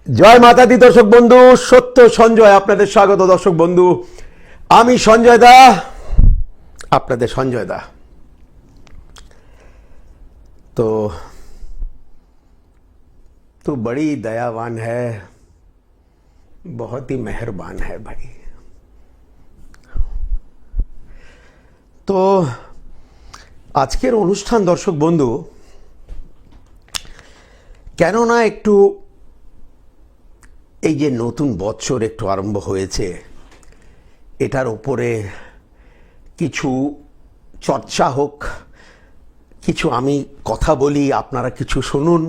জয় মাতা দি দর্শক বন্ধু, সত্য সঞ্জয় আপনাদের স্বাগত। দর্শক বন্ধু, আমি সঞ্জয় দা, আপনাদের সঞ্জয় দা। तो तू बड़ी दयावान है, बहुत ही मेहरबान है भाई। তো আজকের অনুষ্ঠান দর্শক বন্ধু, কেননা একটু এই যে নতুন বছর একটু আরম্ভ হয়েছে, এটার উপরে কিছু চর্চা হোক, কিছু আমি কথা বলি, আপনারা কিছু শুনুন,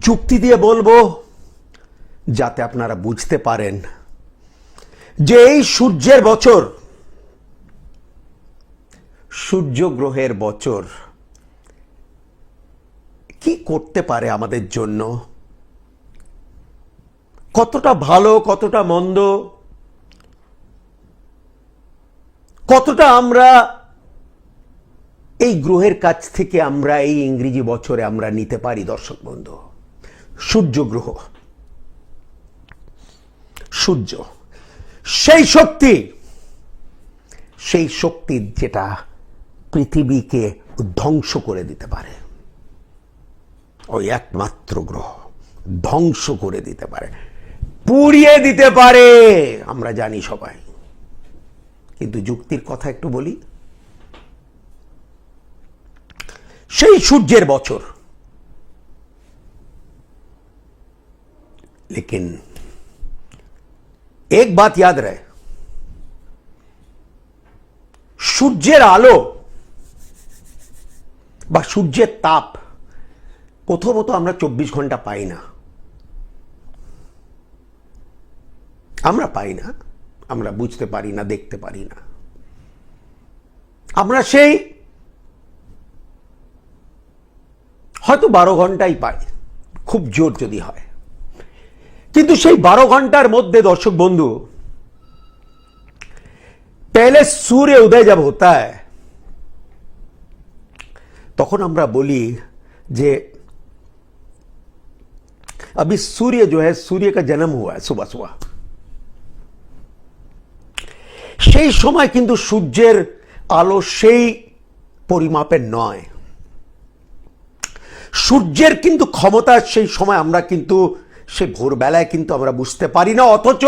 যুক্তি দিয়ে বলবো, যাতে আপনারা বুঝতে পারেন যে এই সূর্যের বছর, সূর্য গ্রহের বছর কি করতে পারে আমাদের জন্য, কতটা ভালো, কতটা মন্দ, কতটা আমরা এই গ্রহের কাছ থেকে আমরা এই ইংরেজি বছরে আমরা নিতে পারি। দর্শক বন্ধু, সূর্য গ্রহ, সূর্য সেই শক্তি যেটা পৃথিবীকে ধ্বংস করে দিতে পারে। ওই একমাত্র গ্রহ ধ্বংস করে দিতে পারে, পুড়িয়ে দিতে পারে, আমরা জানি সবাই। কিন্তু যুক্তির কথা একটু বলি, সেই সূর্যের বছর, लेकिन एक बात याद रहे, সূর্যের আলো বা সূর্যের তাপ প্রথমত আমরা 24 ঘন্টা পাই না, আমরা বুঝতে পারি না, দেখতে পারি না। আমরা সেই হয়তো 12 ঘন্টাই পাই, খুব জোর যদি হয়। কিন্তু সেই 12 ঘন্টার মধ্যে দর্শক বন্ধু, पहले सूर्य उदय जब होता है, তখন আমরা বলি যে अभी सूर्य जो है, सूर्य का जन्म हुआ है सुबह सुबह। সেই সময় কিন্তু সূর্যের আলো সেই পরিমাপের নয়। সূর্যের কিন্তু ক্ষমতা সেই সময় আমরা কিন্তু সে ভোরবেলায় কিন্তু আমরা বুঝতে পারি না, অথচ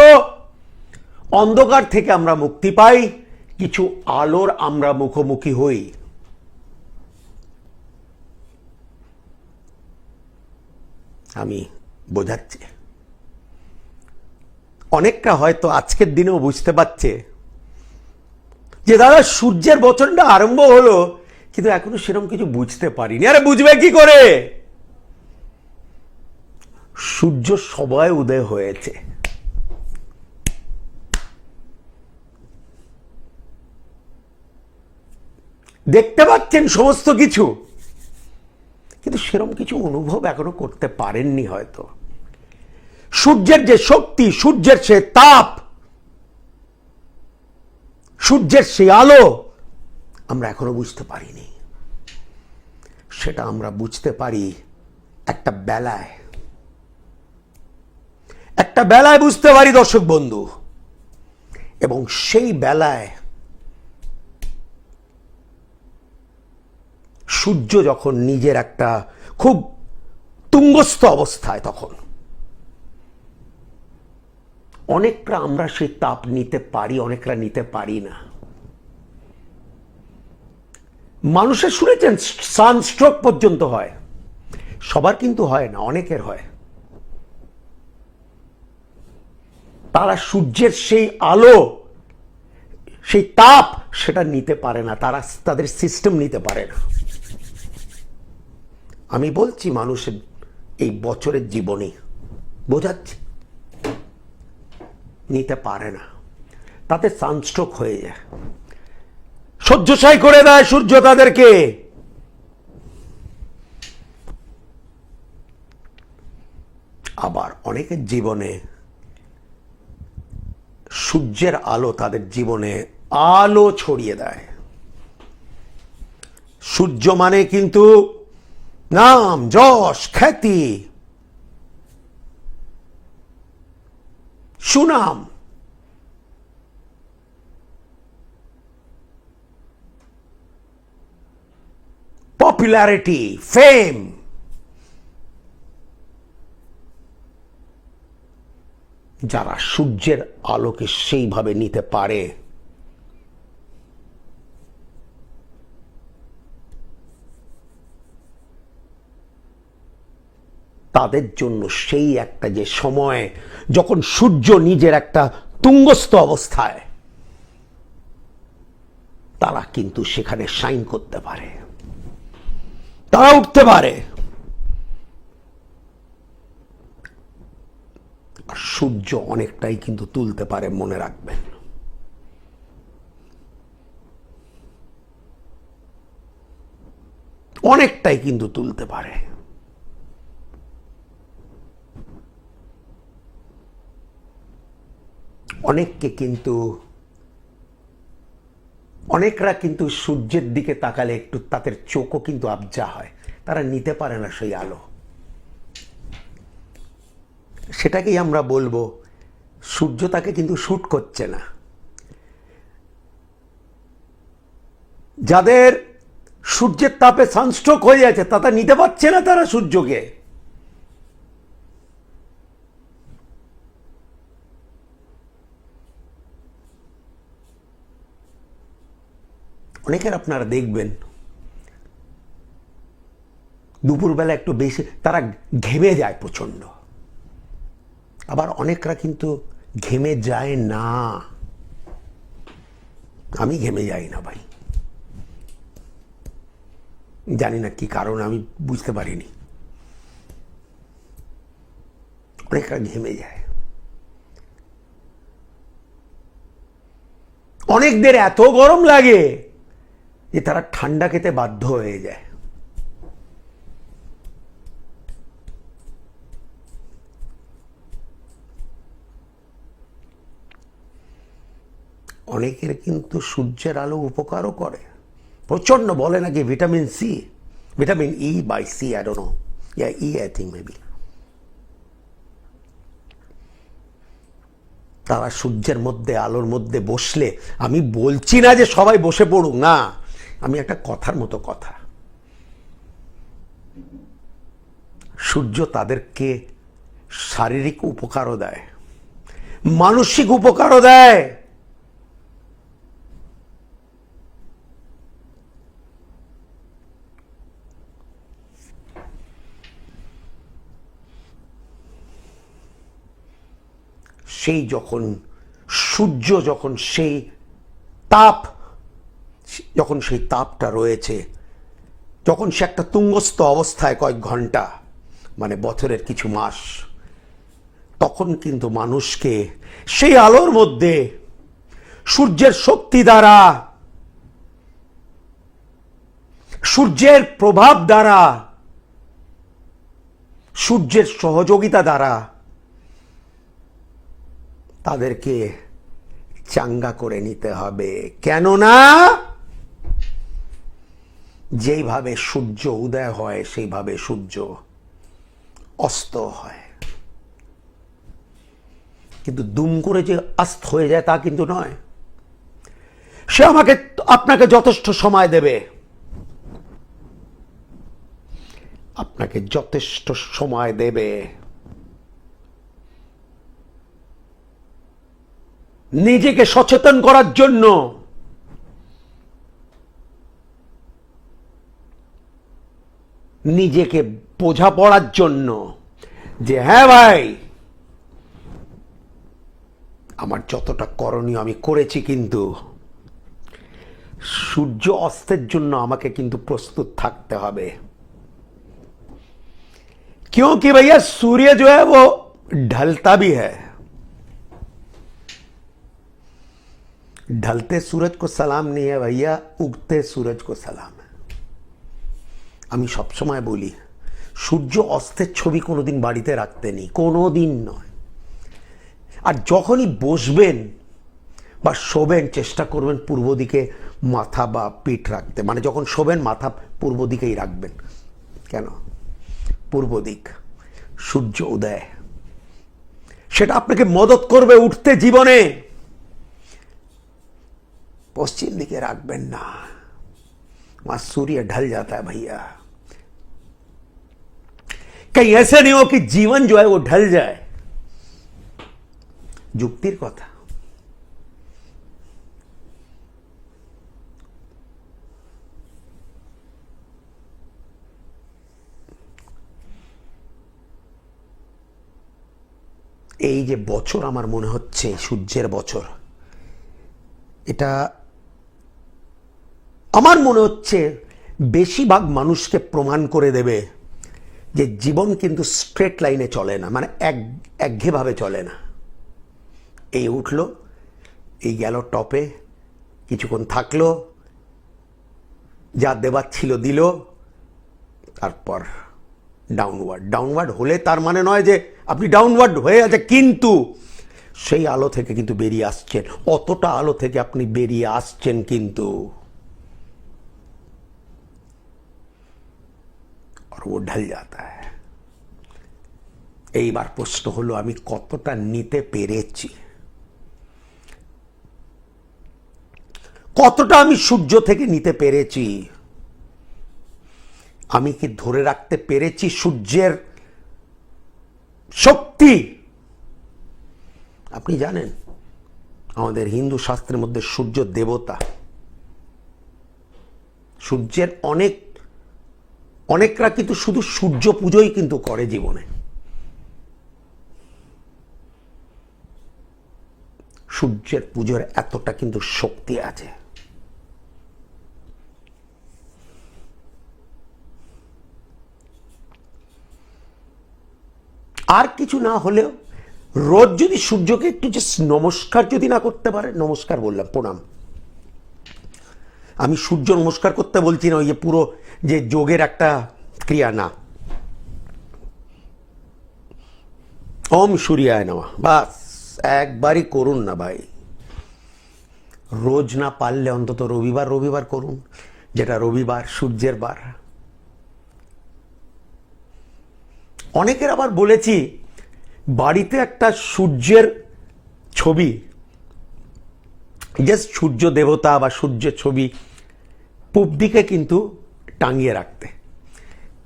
অন্ধকার থেকে আমরা মুক্তি পাই, কিছু আলোর আমরা মুখোমুখি হই। আমি বোঝাচ্ছি, অনেকটা হয়তো আজকের দিনেও বুঝতে পারছে যে দাদা সূর্যের বচনটা আরম্ভ হলো, কিন্তু এখনো সেরকম কিছু বুঝতে পারিনি। আরে বুঝবে কি করে? সূর্য সবাই উদয় হয়েছে, দেখতে পাচ্ছেন সমস্ত কিছু, কিন্তু সেরকম কিছু অনুভব এখনো করতে পারেননি হয়তো। সূর্যের যে শক্তি, সূর্যের সে তাপ, সূর্যের সেই আলো আমরা এখনো বুঝতে পারিনি। সেটা আমরা বুঝতে পারি একটা বেলায় বুঝতে পারি দর্শক বন্ধু। এবং সেই বেলায় সূর্য যখন নিজের একটা খুব তুঙ্গস্থ অবস্থায়, তখন অনেকটা আমরা সেই তাপ নিতে পারি, অনেকটা নিতে পারি না। মানুষের শুনেছেন সানস্ট্রোক পর্যন্ত হয়, সবার কিন্তু হয় না, অনেকের হয়। তারা সূর্যের সেই আলো, সেই তাপ সেটা নিতে পারে না, তারা তাদের সিস্টেম নিতে পারে না। আমি বলছি মানুষের এই বছরের জীবনে বোঝাচ্ছি, নিতে পারে না, তাতে সানস্ট্রোক হয়ে যায়, শয্যাশায়ী করে দেয় সূর্য তাদেরকে। আবার অনেকের জীবনে সূর্যের আলো তাদের জীবনে আলো ছড়িয়ে দেয়। সূর্য মানে কিন্তু নাম, যশ, খ্যাতি, সুনাম, পপুলারিটি, ফেম, যারা সূর্যের আলোকে সেইভাবে নিতে পারে, তাদের জন্য সেই একটা যে সময় যখন সূর্য নিজের একটা তুঙ্গস্থ অবস্থায়, তারা কিন্তু সেখানে শাইন করতে পারে, তারা উঠতে পারে। আর সূর্য অনেকটাই কিন্তু তুলতে পারে, মনে রাখবেন। অনেকটাই কিন্তু তুলতে পারে। অনেকরা কিন্তু সূর্যের দিকে তাকালে একটু তাদের চোখও কিন্তু আবজা হয়, তারা নিতে পারে না সেই আলো। সেটাকেই আমরা বলবো সূর্য তাকে কিন্তু শুট করছে না। যাদের সূর্যের তাপে সানস্ট্রোক হয়ে যাচ্ছে, তারা নিতে পারছে না তারা সূর্যকে। অনেকের আপনারা দেখবেন দুপুরবেলা একটু বেশি তারা ঘেমে যায় প্রচন্ড, আবার অনেকরা কিন্তু ঘেমে যায় না। আমি ঘেমে যাই না ভাই, জানি না কি কারণ, আমি বুঝতে পারিনি। অনেকরা ঘেমে যায়। অনেকদের এত গরম লাগে যে তারা ঠান্ডা খেতে বাধ্য হয়ে যায়। অনেকের কিন্তু সূর্যের আলো উপকারও করে প্রচন্ড। বলে নাকি vitamin C, vitamin E by C, I don't know, yeah E I think maybe. তারা সূর্যের মধ্যে, আলোর মধ্যে বসলে, আমি বলছি না যে সবাই বসে পড়ুক, না, আমি একটা কথার মতো কথা, সূর্য তাদেরকে শারীরিক উপকারও দেয়, মানসিক উপকারও দেয়। সেই যখন সূর্য, যখন সেই তাপ, যখন সেই তাপটা রয়েছে, যখন সে একটা তুঙ্গস্থ অবস্থায় কয়েক ঘন্টা, মানে বছরের কিছু মাস, তখন কিন্তু মানুষকে সেই আলোর মধ্যে সূর্যের শক্তি দ্বারা, সূর্যের প্রভাব দ্বারা, সূর্যের সহযোগিতা দ্বারা তাদেরকে চাঙ্গা করে নিতে হবে। কেননা যেইভাবে সূর্য উদয় হয় সেইভাবে সূর্য অস্ত হয়। কিন্তু দুম করে যে অস্ত হয়ে যায় তা কিন্তু নয়। সে আপনাকে যথেষ্ট সময় দেবে, আপনাকে যথেষ্ট সময় দেবে। নিজেকে সচেতন করার জন্য, নিজেকে বোঝা পড়ার জন্য যে হ্যাঁ ভাই, আমার যতটা করণীয় আমি করেছি, কিন্তু সূর্য অস্তের জন্য আমাকে কিন্তু প্রস্তুত থাকতে হবে। क्योंकि भैया सूर्य जो है वो ढलता भी है। ढलते सूरज को सलाम नहीं है भैया, उगते सूरज को सलाम है। আমি সবসময় বলি, সূর্য অস্তের ছবি কোনোদিন বাড়িতে রাখতে নেই, কোনোদিন নয়। আর যখনই বসবেন বা শোবেন, চেষ্টা করবেন পূর্ব দিকে মাথা বা পিঠ রাখতে। মানে যখন শোবেন মাথা পূর্ব দিকেই রাখবেন। কেন? পূর্ব দিক, সূর্য উদয়, সেটা আপনাকে মদত করবে উঠতে জীবনে। पश्चिम दिखे रखबें ना, वहां सूर्य ढल जाता है भैया। कहीं ऐसे नहीं हो कि जीवन जो है वो ढल जाए। যুক্তির কথা। এই যে বছর আমার মনে হচ্ছে সূর্যের বছর, এটা আমার মনে হচ্ছে বেশিরভাগ মানুষকে প্রমাণ করে দেবে যে জীবন কিন্তু স্ট্রেট লাইনে চলে না, মানে একঘেয়েভাবে চলে না। এই উঠলো, এই গেল টপে, কিছুক্ষণ থাকলো, যা দেবার ছিল দিল, তারপর ডাউনওয়ার্ড হলে তার মানে নয় যে আপনি ডাউনওয়ার্ড হয়ে আছে, কিন্তু সেই আলো থেকে কিন্তু বেরিয়ে আসছেন, অতটা আলো থেকে আপনি বেরিয়ে আসছেন কিন্তু। আর ও ঢল যাতা হ্যায়। এইবার প্রশ্ন হলো আমি কতটা নিতে পেরেছি, কতটা আমি সূর্য থেকে নিতে পেরেছি। আমি কি ধরে রাখতে পেরেছি সূর্যের শক্তি? আপনি জানেন আমাদের হিন্দু শাস্ত্রের মধ্যে সূর্য দেবতা, সূর্যের অনেকরা কিন্তু শুধু সূর্য পুজোই কিন্তু করে জীবনে। সূর্যের পুজোর এতটা কিন্তু শক্তি আছে। আর কিছু না হলেও রোজ যদি সূর্যকে একটু যে নমস্কার যদি না করতে পারে, নমস্কার বললাম, প্রণাম, আমি সূর্য নমস্কার করতে বলছি না, ওই যে পুরো যে যোগের একটা ক্রিয়া না, ওম সূর্যায় নমঃ, বাস একবারই করুন না ভাই। রোজ না পারলে অন্তত রবিবার করুন, যেটা রবিবার সূর্যের বার। অনেকের আবার বলেছি বাড়িতে একটা সূর্যের ছবি, জাস্ট সূর্য দেবতা বা সূর্যের ছবি পূব দিকে কিন্তু টাঙিয়ে রাখতে,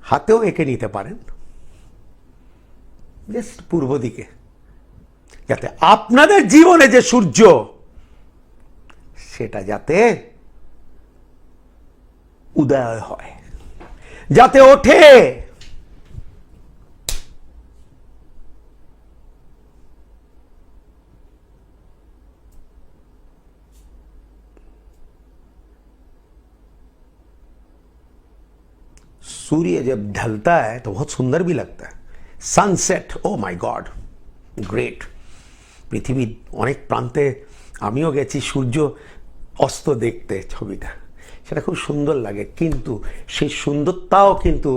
হাতেও এঁকে নিতে পারেন, জাস্ট পূর্ব দিকে, যাতে আপনাদের জীবনে যে সূর্য সেটা যাতে উদয় হয়, যাতে ওঠে। सूर्य जब ढलता है तो बहुत सुंदर भी लगता है। Sunset, oh my God, great. পৃথিবীর অনেক প্রান্তে আমিও গেছি সূর্য অস্ত দেখতে, ছবিটা সেটা খুব সুন্দর লাগে, কিন্তু সেই সুন্দরতাও কিন্তু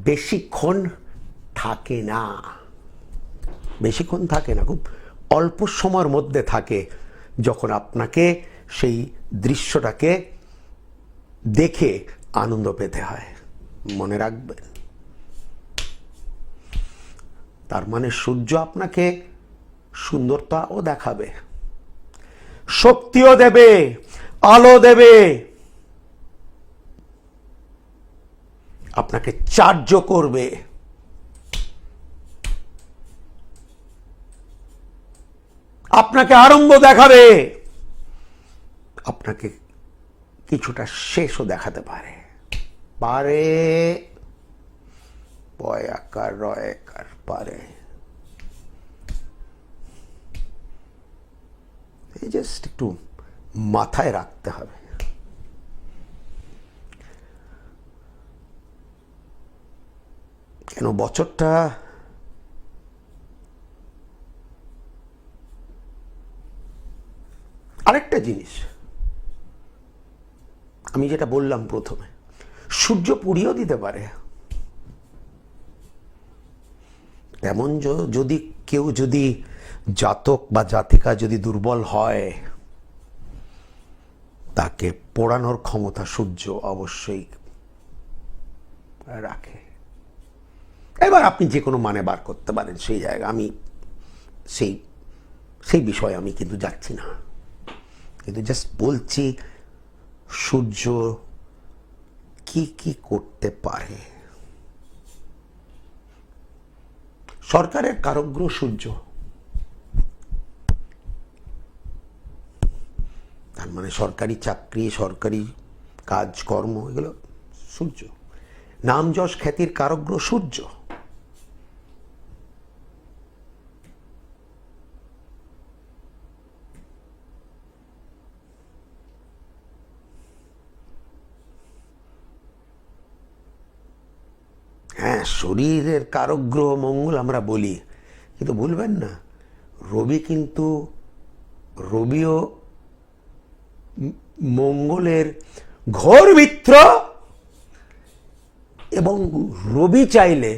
বেশিক্ষণ থাকে না, বেশিক্ষণ থাকে না, খুব অল্প সময়ের মধ্যে থাকে, যখন আপনাকে সেই দৃশ্যটাকে দেখে আনন্দ পেতে হয়। মনে রাখবেন, তার মানে সূর্য আপনাকে সুন্দরতাও দেখাবে, শক্তিও দেবে, আলো দেবে, আপনাকে চার্জ করবে, আপনাকে আরম্ভ দেখাবে, আপনাকে কিছুটা শেষও দেখাতে পারে। পারে, পয়াকার রয়কার পারে, এই জাস্ট একটু মাথায় রাখতে হবে। কেন বছরটা আরেকটা জিনিস আমি যেটা বললাম প্রথমে, সূর্য পুড়িয়েও দিতে পারে। তেমন যদি কেউ যদি জাতক বা জাতিকা যদি দুর্বল হয়, তাকে পোড়ানোর ক্ষমতা সূর্য অবশ্যই রাখে। এবার আপনি যে কোনো মানে বার করতে পারেন সেই জায়গা, আমি সেই সেই বিষয়ে আমি কিন্তু যাচ্ছি না, কিন্তু জাস্ট বলছি সূর্য কি কি করতে পারে। সরকারের কারগ্রহ সূর্য, তার মানে সরকারি চাকরি, সরকারি কাজকর্ম, এগুলো সূর্য। নাম যশ খ্যাতির কারগ্রহ সূর্য। হ্যাঁ, শরীরের কারগ্রহ মঙ্গল আমরা বলি, কিন্তু ভুলবেন না রবিও মঙ্গলের ঘোর মিত্র। এবং রবি চাইলে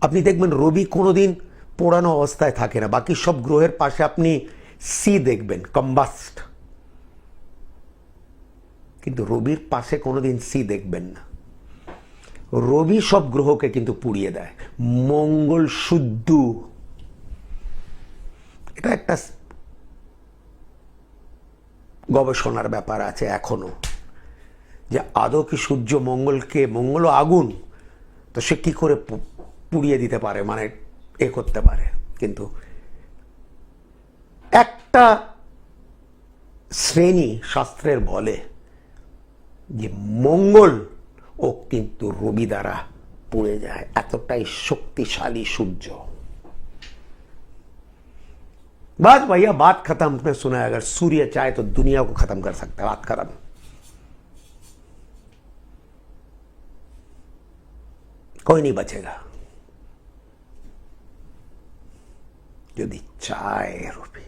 আপনি দেখবেন রবি কোনোদিন পোড়ানো অবস্থায় থাকে না। বাকি সব গ্রহের পাশে আপনি সি দেখবেন, কম্বাস্ট, কিন্তু রবির পাশে কোনোদিন সি দেখবেন না। রবি সব গ্রহকে কিন্তু পুড়িয়ে দেয়। মঙ্গল শুদ্ধ, এটা একটা গবেষণার ব্যাপার আছে এখনো, যে আদৌ কি সূর্য মঙ্গলও আগুন, তো সে কি করে পুড়িয়ে দিতে পারে, মানে করতে পারে। কিন্তু একটা শ্রেণী শাস্ত্রের বলে যে মঙ্গল ও কিন্তু রবি দ্বারা পুড়ে যায়, এতটাই শক্তিশালী সূর্য। बात भैया बात खत्म। मैं सुना है अगर सूर्य चाहे तो दुनिया को खत्म कर सकता है, बात खत्म। कोई नहीं बचेगा यदि चाहे रवि।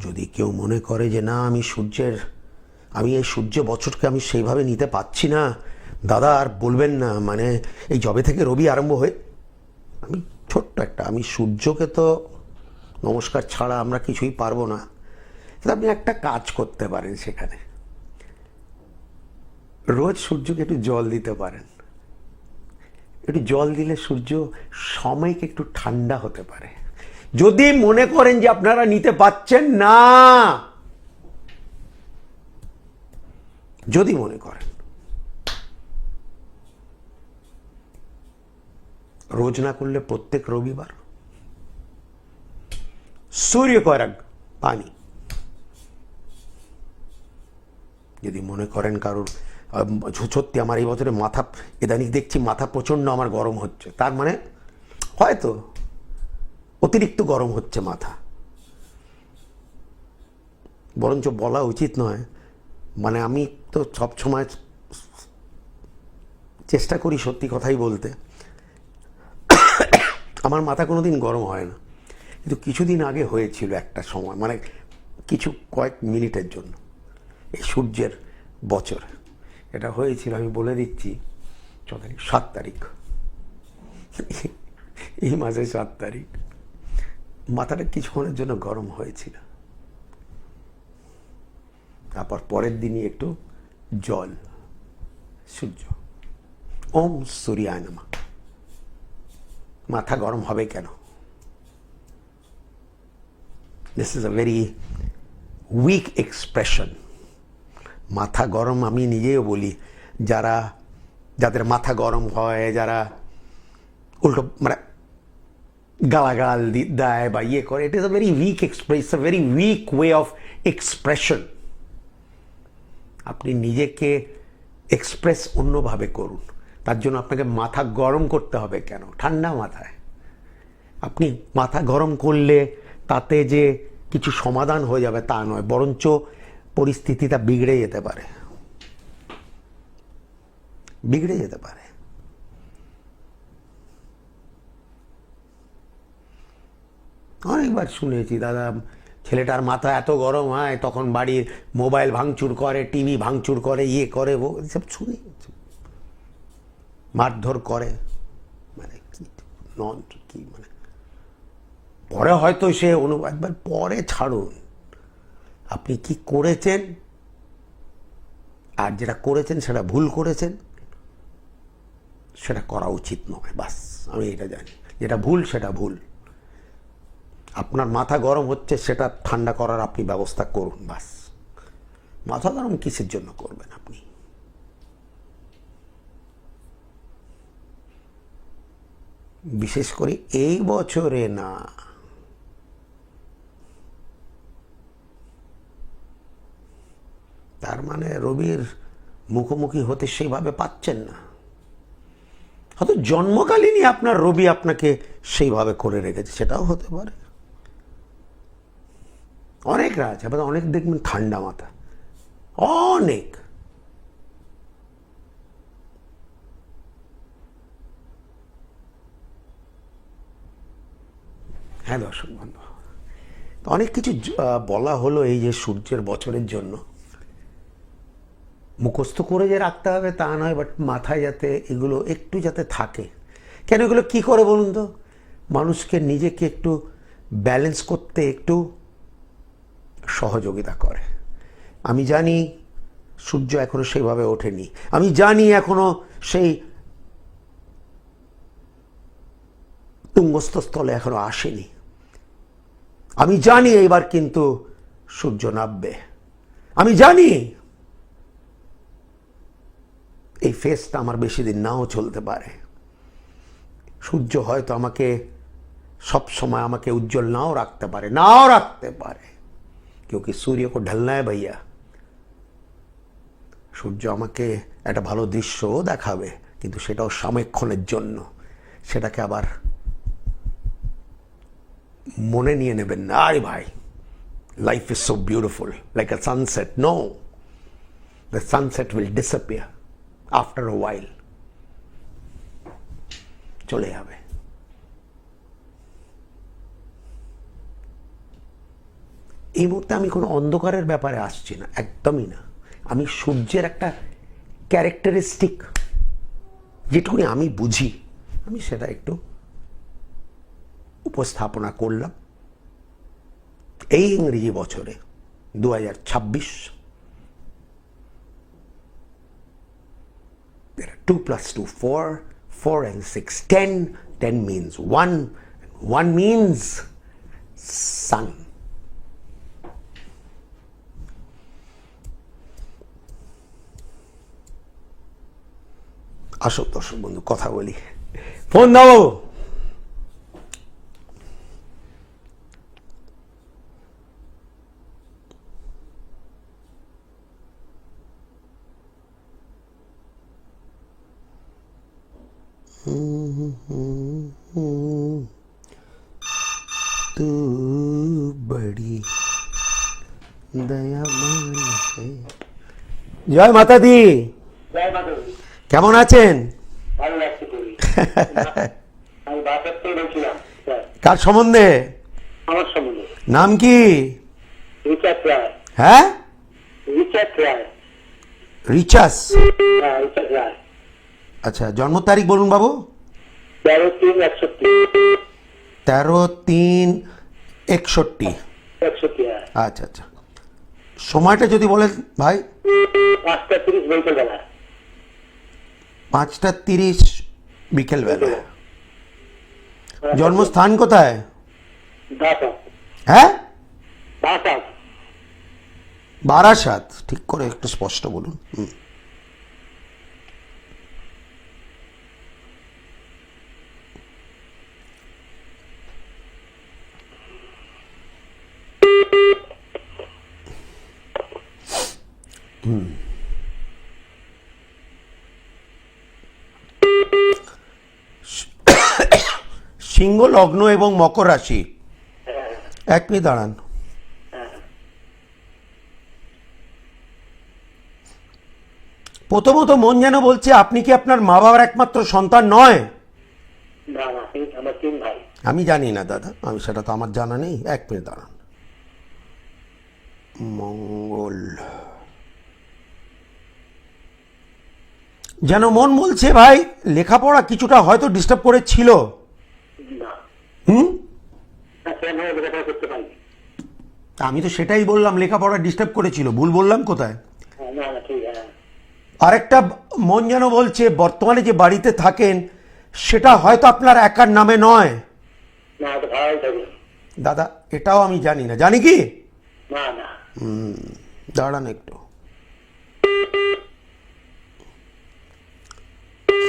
যদি কেউ মনে করে যে না আমি এই সূর্য বছরকে আমি সেইভাবে নিতে পারছি না, দাদা আর বলবেন না। মানে এই জবে থেকে রবি আরম্ভ হয়ে আমি সূর্যকে তো নমস্কার ছাড়া আমরা কিছুই পারবো না। আপনি একটা কাজ করতে পারেন, সেখানে রোজ সূর্যকে একটু জল দিতে পারেন। একটু জল দিলে সূর্য সময়কে একটু ঠান্ডা হতে পারে। যদি মনে করেন যে আপনারা নিতে পাচ্ছেন না, যদি মনে করেন, রোজ না করলে প্রত্যেক রবিবার सूर्य को अर्घ पानी। যদি মনে করেন কারোর সত্যি আমার এই বছরে মাথা ইদানিং দেখছি মাথা প্রচণ্ড আমার গরম হচ্ছে, তার মানে হয়তো অতিরিক্ত গরম হচ্ছে মাথা, বরঞ্চ বলা উচিত নয়। মানে আমি তো সবসময় চেষ্টা করি সত্যি কথাই বলতে, আমার মাথা কোনোদিন গরম হয় না, কিন্তু কিছুদিন আগে হয়েছিল একটা সময়, মানে কয়েক মিনিটের জন্য এই সূর্যের বছরে এটা হয়েছিল। আমি বলে দিচ্ছি 7 তারিখ, এই মাসের 7 তারিখ মাথাটা কিছুক্ষণের জন্য গরম হয়েছিল। তারপর পরের দিনই একটু জল, সূর্য, ওম সূর্যায় নমঃ। মাথা গরম হবে কেন? This is a very weak expression. মাথা গরম আমি নিজেও বলি, যাদের মাথা গরম হয়, যারা উল্টো মানে গালাগাল দেয় বা করে, it is a very weak express, a very weak way of expression. আপনি নিজেকে এক্সপ্রেস অন্যভাবে করুন। তার জন্য আপনাকে মাথা গরম করতে হবে কেন? ঠান্ডা মাথায় আপনি মাথা গরম করলে তাতে যে কিছু সমাধান হয়ে যাবে তা নয়, বরঞ্চ পরিস্থিতিটা বিগড়ে যেতে পারে। অনেকবার শুনেছি দাদা ছেলেটার মাথা এত গরম হয় তখন বাড়ির মোবাইল ভাঙচুর করে, টিভি ভাঙচুর করে, করে সব শুনে, মারধর করে, মানে কি মানে পরে হয়তো সে একবার পরে ছাড়ুন। আপনি কি করেছেন, আর যেটা করেছেন সেটা ভুল করেছেন, সেটা করা উচিত নয়। বাস আমি এটা জানি, যেটা ভুল সেটা ভুল। আপনার মাথা গরম হচ্ছে, সেটা ঠান্ডা করার আপনি ব্যবস্থা করুন। বাস মাথা গরম কিসের জন্য করবেন আপনি? বিশেষ করে এই বছরে না। তার মানে রবির মুখোমুখি হতে সেইভাবে পাচ্ছেন না। হয়তো জন্মকালীনই আপনার রবি আপনাকে সেইভাবে করে রেখেছে, সেটাও হতে পারে। অনেকরা আছে, অনেক দেখবেন ঠান্ডা মাথা, অনেক। হ্যাঁ দর্শক বন্ধু, অনেক কিছু বলা হলো এই যে সূর্যের বছরের জন্য। মুখস্থ করে যে রাখতে হবে তা নয়, বাট মাথায় যাতে এগুলো একটু যাতে থাকে। কেন এগুলো কী করে বলুন তো? মানুষকে নিজেকে একটু ব্যালেন্স করতে একটু সহযোগিতা করে। আমি জানি সূর্য এখনো সেইভাবে ওঠেনি, আমি জানি এখনো সেই তুঙ্গস্থ স্থলে এখনো আসেনি, আমি জানি এইবার কিন্তু সূর্য নামবে, আমি জানি এই ফেসটা আমার বেশি দিন নাও চলতে পারে। সূর্য হয়তো আমাকে সব সময় আমাকে উজ্জ্বল নাও রাখতে পারে, क्योंकि सूर्य को ढलना है भैया। সূর্য আমাকে একটা ভালো দৃশ্যও দেখাবে, কিন্তু সেটাও সাময়িকক্ষণের জন্য। সেটাকে আবার মনে নিয়ে নেবেন না, আরে ভাই life is so beautiful like a sunset. No, the sunset will disappear after a while, চলে যাবে। এই মুহূর্তে আমি কোনো অন্ধকারের ব্যাপারে আসছি না, একদমই না। আমি সূর্যের একটা ক্যারেক্টারিস্টিক যেটুকুনি আমি বুঝি, আমি সেটা একটু উপস্থাপনা করলাম এই ইংরেজি বছরে 2026। 2 + 2 4, 4 and 6 10, 10 means 1, 1 means sun। আসো দর্শক বন্ধু কথা বলি, ফোন দাও। तू बड़ी दयावान है। জয় মাতা দি। কেমন আছেন? কার সম্বন্ধে? আমার সম্বন্ধে। নাম কি? রিচার্ড রায়। হ্যাঁ, রিচার্ড রায়। রিচার্ড। হ্যাঁ, রিচার্ড রায়। আচ্ছা, জন্ম তারিখ বলুন বাবু। 13/3/61। 13/3/61। 61, হ্যাঁ। আচ্ছা আচ্ছা, সময়টা যদি বলেন ভাই। 5:30 বিকেলবেলা। 5:30 বিকেলবেলা। জন্মস্থান কোথায়? বারাসাত। হ্যাঁ, বারাসাত। বারাসাত। ঠিক করে একটু স্পষ্ট বলুন। সিংহ লগ্ন এবং মকর রাশি। এক মিনিট দাঁড়ান। প্রথমত মন যেন বলছে আপনি কি আপনার মা বাবার একমাত্র সন্তান নয়? না না, আমার 3 ভাই। আমি জানি না দাদা, আমি সেটা তো আমার জানা নেই। এক মিনিট দাঁড়ান। মঙ্গল, যেন মন বলছে ভাই লেখাপড়া কিছুটা হয়তো ডিস্টার্ব করেছিল। না। হুম, লেখাপড়া করতে পারি। আমি তো সেটাই বললাম, লেখাপড়া ডিস্টার্ব করেছিল। ভুল বললাম কোথায়? না না, ঠিক। হ্যাঁ, আরেকটা মন যেন বলছে বর্তমানে যে বাড়িতে থাকেন সেটা হয়তো আপনার একার নামে নয়। না, তো ভাড়াই থাকি। দাদা এটাও আমি জানি না, জানি কি? না না, দাঁড়ান একটু,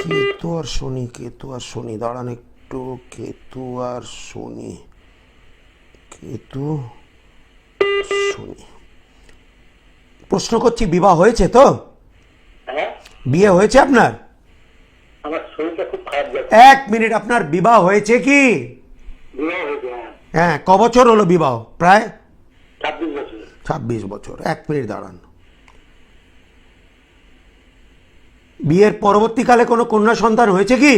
কেতু আর শনি, কেতু আর শনি, দাঁড়ান একটু, কেতু আর শনি, কেতু শনি। প্রশ্ন করছি, বিবাহ হয়েছে তো? হ্যাঁ, বিয়ে হয়েছে আপনার? আমার শরীরটা খুব খারাপ যাচ্ছে। 1 মিনিট, আপনার বিবাহ হয়েছে কি? বিবাহ হয়েছে, হ্যাঁ, হ্যাঁ, ক বছর হলো বিবাহ? প্রায় 26 বছর। 26 বছর। 1 মিনিট দাঁড়ান। বিয়ের পরবর্তীকালে কোনো কন্যা সন্তান হয়েছে কি?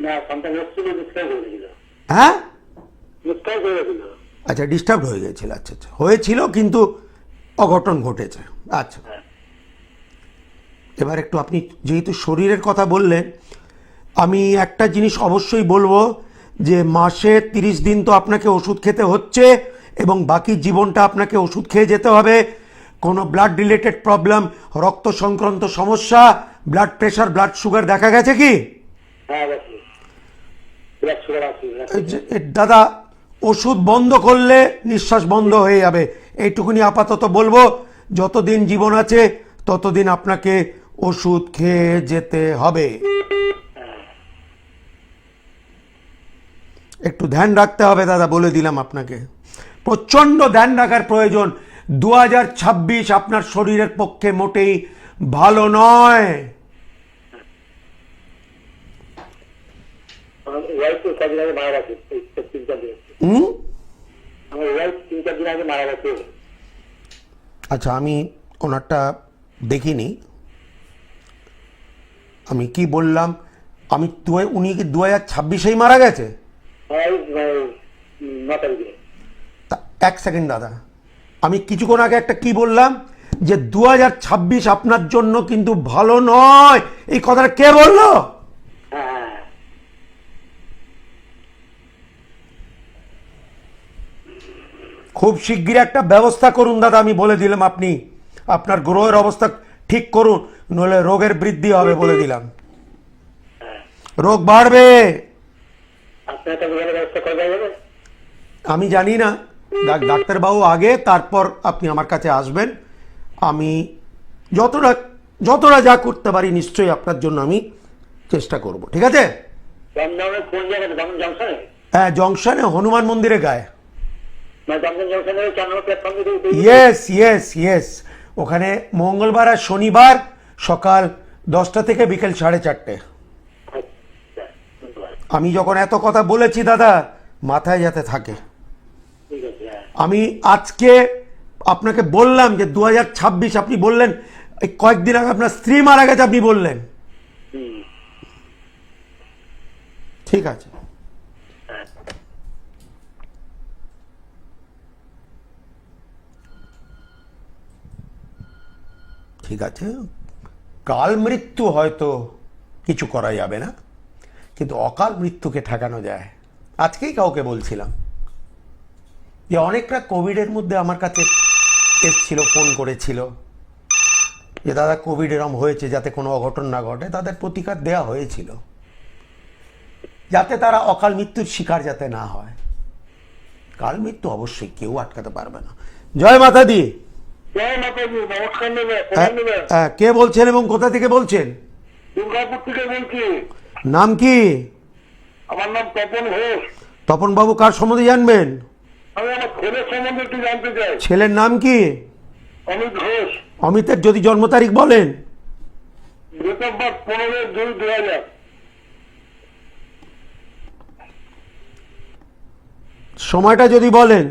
না, সন্তান এসেছিল, ডিসকাস হয়ে গেছিল। হ্যাঁ, ডিসকাস হয়ে গেছিল। আচ্ছা, ডিস্টার্ব হয়ে গেছিল। আচ্ছা আচ্ছা, হয়েছিল কিন্তু অঘটন ঘটেছে। আচ্ছা, এবার একটু আপনি যেহেতু শরীরের কথা বললেন, আমি একটা জিনিস অবশ্যই বলবো যে মাসে 30 দিন তো আপনাকে ওষুধ খেতে হচ্ছে এবং বাকি জীবনটা আপনাকে ওষুধ খেয়ে যেতে হবে। কোনো ব্লাড রিলেটেড প্রবলেম, রক্ত সংক্রান্ত সমস্যা, ব্লাড প্রেশার, ব্লাড সুগার দেখা গেছে কি? হ্যাঁ, গেছে। ব্লাড সুগার আছে। দাদা ওষুধ বন্ধ করলে নিঃশ্বাস বন্ধ হয়ে যাবে, এইটুকুনি আপাতত বলবো। যতদিন জীবন আছে ততদিন আপনাকে ওষুধ খেয়ে যেতে হবে। একটু ধ্যান রাখতে হবে দাদা, বলে দিলাম আপনাকে, প্রচন্ড ধ্যান রাখার প্রয়োজন। 2026 আপনার শরীরের পক্ষে মোটেই ভালো নয়। আমার ওয়াইফ তো কদিন আগে মারা গেছে, 3-4 দিন। আমার ওয়াইফ 3-4 দিন আগে মারা গেছে। আচ্ছা, আমি ওনারটা দেখিনি, আমি কি বললাম, আমি উনি কি 2026-এই মারা গেছে? হ্যাঁ, 9 তারিখে। 1 সেকেন্ড দাদা, আমি কিছুক্ষণ আগে একটা কি বললাম যে 2026 আপনার জন্য কিন্তু ভালো নয়, এই কথাটা কে বললো? হ্যাঁ, খুব শিগগির একটা ব্যবস্থা করুন দাদা, আমি বলে দিলাম। আপনি আপনার গ্রহের অবস্থা ঠিক করুন, নইলে রোগের বৃদ্ধি হবে, বলে দিলাম। রোগ বাড়বে। আপনার একটা ব্যবস্থা করা যাবে? আমি জানি না, ডাক্তারবাবু আগে, তারপর আপনি আমার কাছে আসবেন। আমি যতটা যা করতে পারি নিশ্চয়ই আপনার জন্য আমি চেষ্টা করব, ঠিক আছে? দমদমের কোন জায়গাতে? দমদম জংশনে? হ্যাঁ, জংশনে, হনুমান মন্দিরে গায়ে। মানে দমদম জংশনের 4 নম্বর প্ল্যাটফর্ম থেকে? ইয়েস ইয়েস ইয়েস, ওখানে মঙ্গলবার আর শনিবার সকাল 10টা থেকে বিকেল 4:30। আচ্ছা, ধন্যবাদ। আমি যখন এত কথা বলেছি দাদা, মাথায় যাতে থাকে। ঠিক আছে, হ্যাঁ। আমি আজকে আপনাকে বললাম যে 2026, আপনি বললেন এই কয়েকদিন আগে আপনার স্ত্রী মারা গেছে, আপনি বললেন। হুম, ঠিক আছে, হ্যাঁ। ঠিক আছে। কাল মৃত্যু হয়তো কিছু করা যাবে না, কিন্তু অকাল মৃত্যুকে ঠেকানো যায়। আজকেই কাউকে বলছিলাম যে অনেকটা কোভিডের মধ্যে আমার কাছে এসছিল, ফোন করেছিল যে দাদা কোভিড এরম হয়েছে, যাতে কোনো অঘটন না ঘটে, তাদের প্রতিকার দেওয়া হয়েছিল যাতে তারা অকাল মৃত্যুর শিকার যাতে না হয়। কাল মৃত্যু অবশ্যই কেউ আটকাতে পারবে না। জয় মাতা দি। জয় মাতাজি, নমস্কার নেবে, প্রণাম নেবে। কে বলছেন এবং কোথা থেকে বলছেন? দুর্গাপুর থেকে বলছি। নাম কি? আমার নাম তপন ঘোষ। তপন বাবু, কার সম্বন্ধে জানবেন? আমি আমার ছেলের সম্বন্ধে একটু জানতে চাই। ছেলের নাম কি? অমিত ঘোষ। অমিতের যদি জন্ম তারিখ বলেন। Date of birth 15/2/2000। সময়টা যদি বলেন।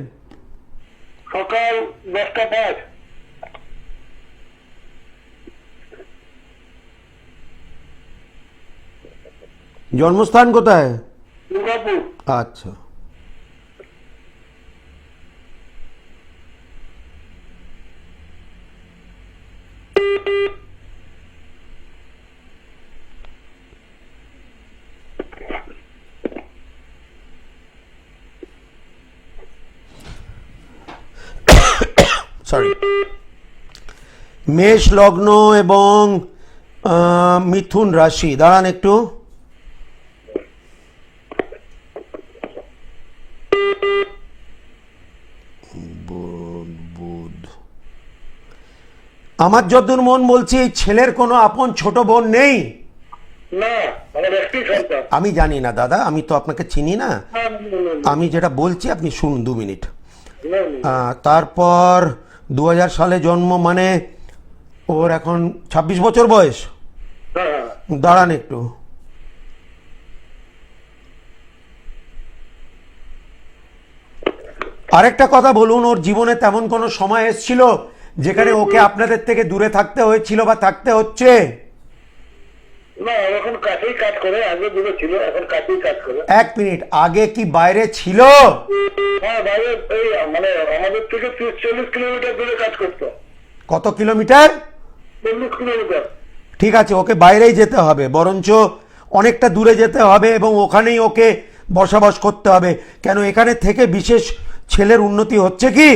সকাল 10টা 5। জন্মস্থান কোথায়? দুর্গাপুর। আচ্ছা, সরি। মেষ লগ্ন এবং মিথুন রাশি। দাঁড়ান একটু। বুধ। আমার যতদূর মন বলছি এই ছেলের কোনো আপন ছোট বোন নেই। না, আমার একটি সন্তান। আমি জানি না দাদা, আমি তো আপনাকে চিনি না। আমি যেটা বলছি আপনি শুনুন 2 মিনিট। তারপর 2000 সালে জন্ম, মানে ওর এখন 26 বছর বয়স। হ্যাঁ, দাঁড়ান একটু। আরেকটা কথা বলুন, ওর জীবনে তেমন কোনো সময় এসেছিল যেখানে ওকে আপনাদের থেকে দূরে থাকতে হয়েছিল বা থাকতে হচ্ছে? না, এখন কাছেই কাজ করে, আগে দূরে ছিল, এখন কাছেই কাজ করে। 1 মিনিট, আগে কি বাইরে ছিল? হ্যাঁ, বাইরে এই মানে আমাদের থেকে 30-40 কিলোমিটার দূরে কাজ করতো। কত কিলোমিটার? 40 কিলোমিটার। ঠিক আছে, ওকে বাইরেই যেতে হবে, বরঞ্চ অনেকটা দূরে যেতে হবে এবং ওখানেই ওকে বসবাস করতে হবে। কেন এখানে থেকে বিশেষ ছেলের উন্নতি হচ্ছে কি?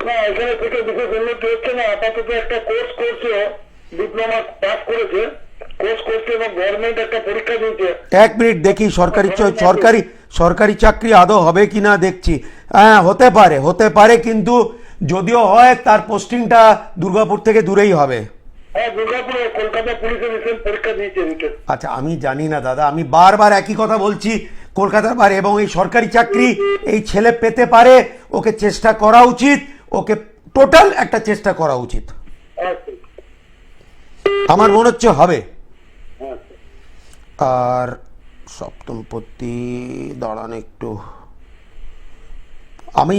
না, এখানে থেকে বিশেষ উন্নতি হচ্ছে না। আপাতত একটা কোর্স করছে, ডিপ্লোমা পাস করেছে, কোর্স করছে এবং গভর্নমেন্ট একটা পরীক্ষা দিয়েছে। 1 মিনিট দেখি সরকারি চাকরি আদৌ হবে কিনা দেখছি। হ্যাঁ, হতে পারে, কিন্তু যদিও হয় তার পোস্টিংটা দুর্গাপুর থেকে দূরেই হবে। হ্যাঁ, দুর্গাপুরে কলকাতা পুলিশের রিসেন্ট পরীক্ষা দিয়েছে রিটেন। আচ্ছা, আমি জানি না দাদা, আমি বারবার একই কথা বলছি, কলকাতার বাইরে। এবং এই সরকারি চাকরি এই ছেলে পেতে পারে, ওকে চেষ্টা করা উচিত, ওকে টোটাল একটা চেষ্টা করা উচিত। আচ্ছা, আমার মনে হচ্ছে হবে। আচ্ছা। আর সপ্তমপতি, দাঁড়ান একটু, আমি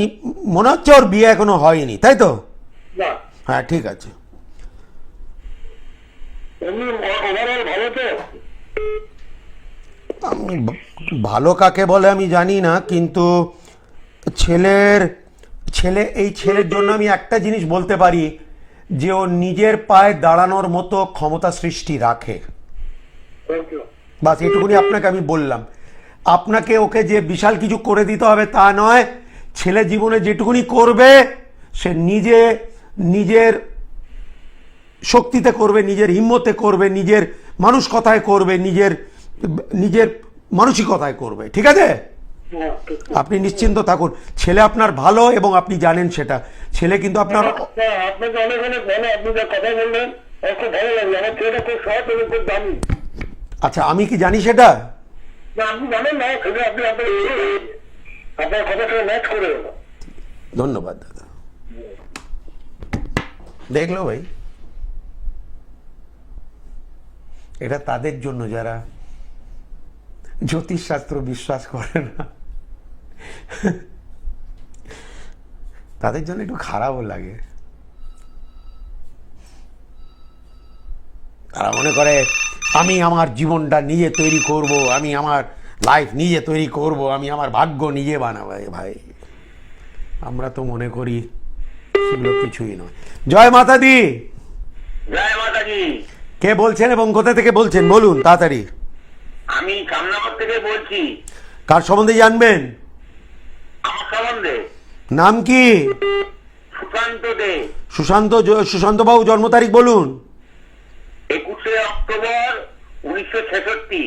মনে হচ্ছে ওর বিয়ে এখনো হয়নি, তাই তো? না, হ্যাঁ, ঠিক আছে। এমনি ওভারঅল ভালো তো? আমি ভালো কাকে বলে আমি জানি না, কিন্তু এই ছেলের জন্য আমি একটা জিনিস বলতে পারি, যে ও নিজের পায়ে দাঁড়ানোর মতো ক্ষমতা সৃষ্টি রাখে। Thank you. বাস এটুকুনি আপনাকে আমি বললাম। আপনাকে ওকে যে বিশাল কিছু করে দিতে হবে তা নয়। ছেলে জীবনে যেটুকুনি করবে সে নিজের শক্তিতে করবে, নিজের হিম্মতে করবে, নিজের মানুষ কথায় করবে, নিজের মানসিকতায় করবে। ঠিক আছে? হ্যাঁ, ঠিক। আপনি নিশ্চিন্ত থাকুন, ছেলে আপনার ভালো এবং আপনি জানেন সেটা। ছেলে কিন্তু আপনার, হ্যাঁ, আপনাকে অনেক অনেক ভালো, আপনি যা কথা বললেন আমার খুব ভালো লাগলো। আমার ছেলেটা খুব সৎ এবং খুব দামি। আচ্ছা, আমি কি জানি সেটা? না, আপনি জানেন না, সেটা আপনি আপনার কথার সাথে ম্যাচ করে গেল। ধন্যবাদ দাদা। দেখলো ভাই, এটা তাদের জন্য যারা জ্যোতিষশাস্ত্র বিশ্বাস করে না, তাদের জন্য একটু খারাপও লাগে। তারা মনে করে আমি আমার জীবনটা নিজে তৈরি করব, আমি আমার লাইফ নিজে তৈরি করব, আমি আমার ভাগ্য নিজে বানাবো। ভাই, আমরা তো মনে করি সেগুলো কিছুই নয়। জয় মাতা দি। জয় মাতাজি। কে বলছেন এবং কোথা থেকে বলছেন বলুন তাড়াতাড়ি। আমি কামনাবাদ থেকে বলছি। কার সম্বন্ধে জানবেন? আমার সম্বন্ধে। নাম কি? সুশান্ত দে। সুশান্ত বাবু জন্ম তারিখ বলুন। 21শে অক্টোবর 1966।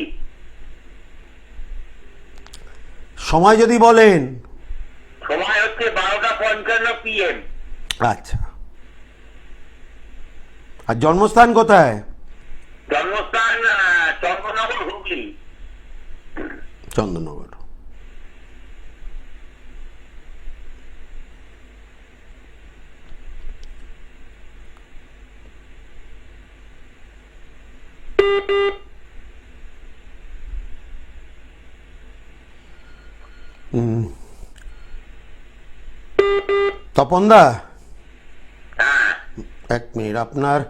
সময় যদি বলেন। সময় হচ্ছে 12:55 PM। আচ্ছা, আর জন্মস্থান কোথায়? জন্মস্থান চন্দ্রনগর, হুগলি। চন্দননগর। তপনদা, 1 মিনিট, আপনার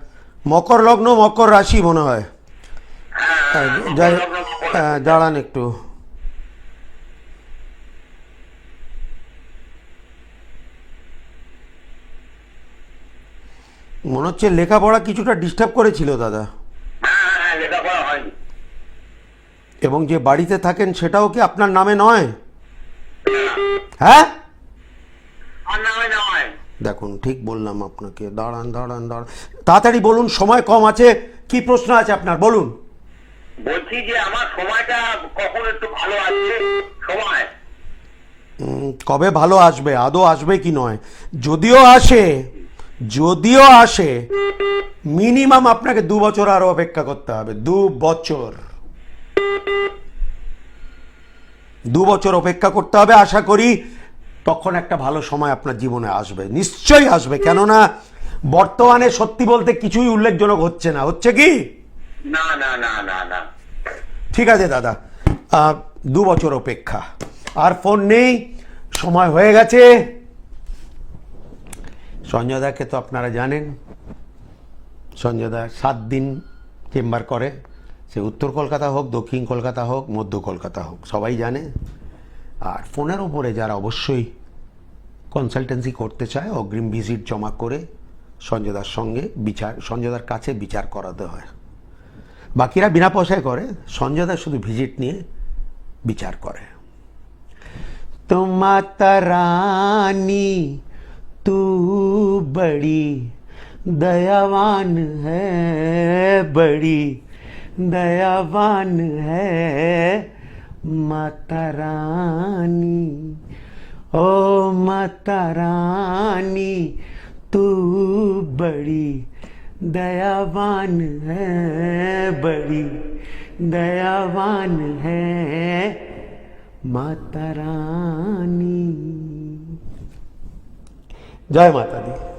মকর লগ্ন মকর রাশি মনে হয়। দাঁড়ান একটু। মনে হচ্ছে লেখাপড়া কিছুটা ডিস্টার্ব করেছিল দাদা। হ্যাঁ, লেখাপড়া হয়নি। এবং যে বাড়িতে থাকেন সেটাও কি আপনার নামে নয়? হ্যাঁ, আমার নামে নয়। দেখুন ঠিক বললাম আপনাকে, দাঁড়ান দাঁড়ান দাঁড়ান, তাড়াতাড়ি বলুন, সময় কম আছে। কি প্রশ্ন আছে আপনার, বলুন। বলছি যে আমার সময়টা কখন একটু ভালো আসবে সময়? কবে ভালো আসবে, আদৌ আসবে কি নয়, যদিও আসে মিনিমাম আপনাকে 2 বছর আরো অপেক্ষা করতে হবে। 2 বছর, 2 বছর অপেক্ষা করতে হবে। আশা করি তখন একটা ভালো সময় আপনার জীবনে আসবে, নিশ্চয়ই আসবে। কেননা বর্তমানে সত্যি বলতে কিছুই উল্লেখজনক হচ্ছে না, হচ্ছে কি? না না না না না। ঠিক আছে দাদা, 2 বছর অপেক্ষা। আর ফোন নেই, সময় হয়ে গেছে। সঞ্জয় দাকে তো আপনারা জানেন, সঞ্জয় দা 7 দিন চেম্বার করে, সে উত্তর কলকাতা হোক, দক্ষিণ কলকাতা হোক, মধ্য কলকাতা হোক, সবাই জানে। আর ফোনের ওপরে যারা অবশ্যই কনসালটেন্সি করতে চায়, অগ্রিম ভিজিট জমা করে সঞ্জয়দার সঙ্গে সঞ্জয়দার কাছে বিচার করাতে হয়। বাকিরা বিনা পয়সায় করে, সঞ্জয়দা শুধু ভিজিট নিয়ে বিচার করে। তো মাতা রানী তু বড়ি दयावान है, बड़ी दयावान है माता रानी, ओ माता रानी तू बड़ी दयावान है, बड़ी दयावान है माता रानी। जय माता दी।